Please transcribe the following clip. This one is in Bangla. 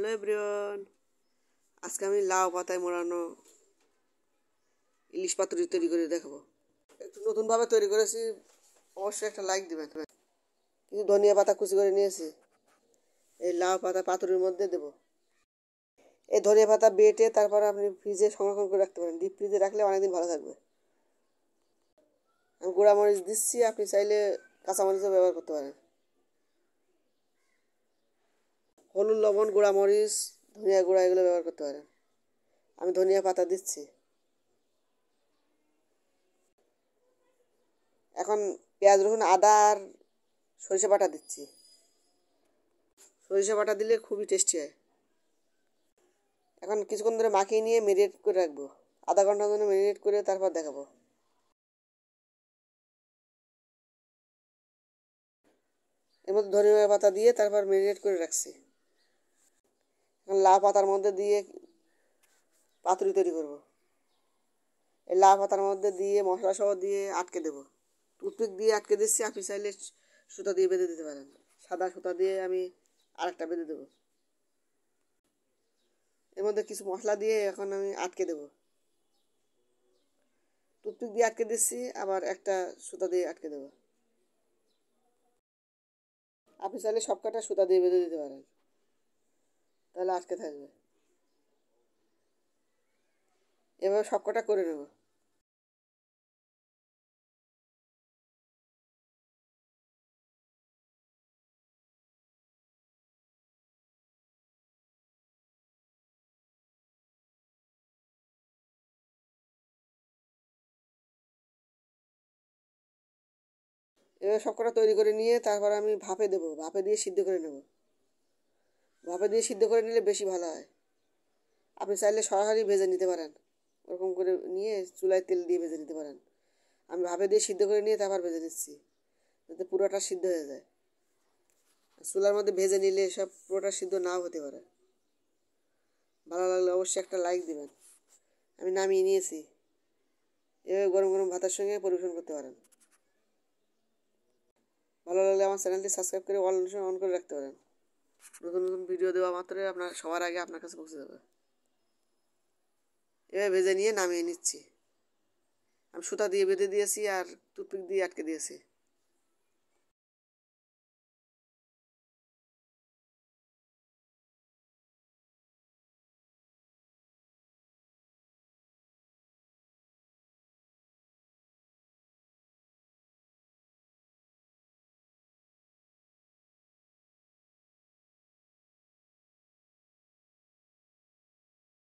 হ্যালো এভরিওয়ান, আজকে আমি লাউ পাতায় মোড়ানো ইলিশ পাতুরি তৈরি করে দেখাবো। একটু নতুনভাবে তৈরি করেছি, অবশ্যই একটা লাইক দিবেন। কিছু ধনিয়া পাতা কুচি করে নিয়েছি, এই লাউ পাতা পাতুরির মধ্যে দেবো। এই ধনিয়া পাতা বেটে তারপর আপনি ফ্রিজে সংরক্ষণ করে রাখতে পারেন, ডিপ ফ্রিজে রাখলে অনেকদিন ভালো থাকবে। আমি গুঁড়া মরিচ দিচ্ছি, আপনি চাইলে কাঁচামরিচও ব্যবহার করতে পারেন। হলুদ, লবণ, গুঁড়া মরিচ, ধনিয়া গুঁড়া এগুলো ব্যবহার করতে পারেন। আমি ধনিয়া পাতা দিচ্ছি। এখন পেঁয়াজ, রসুন, আদা আর সরিষা বাটা দিচ্ছি। সরিষা বাটা দিলে খুবই টেস্টি হয়। এখন কিছুক্ষণ ধরে মাখিয়ে নিয়ে মেরিনেট করে রাখবো, আধা ঘন্টার জন্য মেরিনেট করে তারপর দেখাবো। এর মধ্যে ধনিয়া পাতা দিয়ে তারপর মেরিনেট করে রাখছি। এখন লাউ পাতার মধ্যে দিয়ে পাতুরি তৈরি করব। এই লাউ পাতার মধ্যে দিয়ে মশলা সহ দিয়ে আটকে দেবো। টুথপিক দিয়ে আটকে দিচ্ছি, আপনি চাইলে সুতা দিয়ে বেঁধে দিতে পারেন। সাদা সুতা দিয়ে আমি আরেকটা বেঁধে দেবো। এর মধ্যে কিছু মশলা দিয়ে এখন আমি আটকে দেবো। টুথপিক দিয়ে আটকে দিচ্ছি, আবার একটা সুতা দিয়ে আটকে দেবো। আপনি চাইলে সব কটা সুতা দিয়ে বেঁধে দিতে পারেন, তাহলে আটকে থাকবে। এভাবে সব কটা করে নেব। এভাবে সব কটা তৈরি করে নিয়ে তারপর আমি ভাপে দেবো, ভাপে দিয়ে সিদ্ধ করে নেব। ভাপে দিয়ে সিদ্ধ করে নিলে বেশি ভালো হয়। আপনি চাইলে সরাসরি ভেজে নিতে পারেন, ওরকম করে নিয়ে চুলায় তেল দিয়ে ভেজে নিতে পারেন। আমি ভাপে দিয়ে সিদ্ধ করে নিয়ে তারপর ভেজে নিচ্ছি, যাতে পুরোটা সিদ্ধ হয়ে যায়। চুলার মধ্যে ভেজে নিলে সব পুরোটা সিদ্ধ নাও হতে পারে। ভালো লাগলে অবশ্যই একটা লাইক দিবেন। আমি নামিয়ে নিয়েছি, এভাবে গরম গরম ভাতের সঙ্গে পরিবেশন করতে পারেন। ভালো লাগলে আমার চ্যানেলটি সাবস্ক্রাইব করে অল অন করে রাখতে পারেন। নতুন নতুন ভিডিও দেওয়া মাত্রই আপনার সবার আগে আপনার কাছে পৌঁছে যাবে। এভাবে ভেজে নিয়ে নামিয়ে নিচ্ছি। আমি সুতা দিয়ে বেঁধে দিয়েছি আর টুথপিক দিয়ে আটকে দিয়েছি।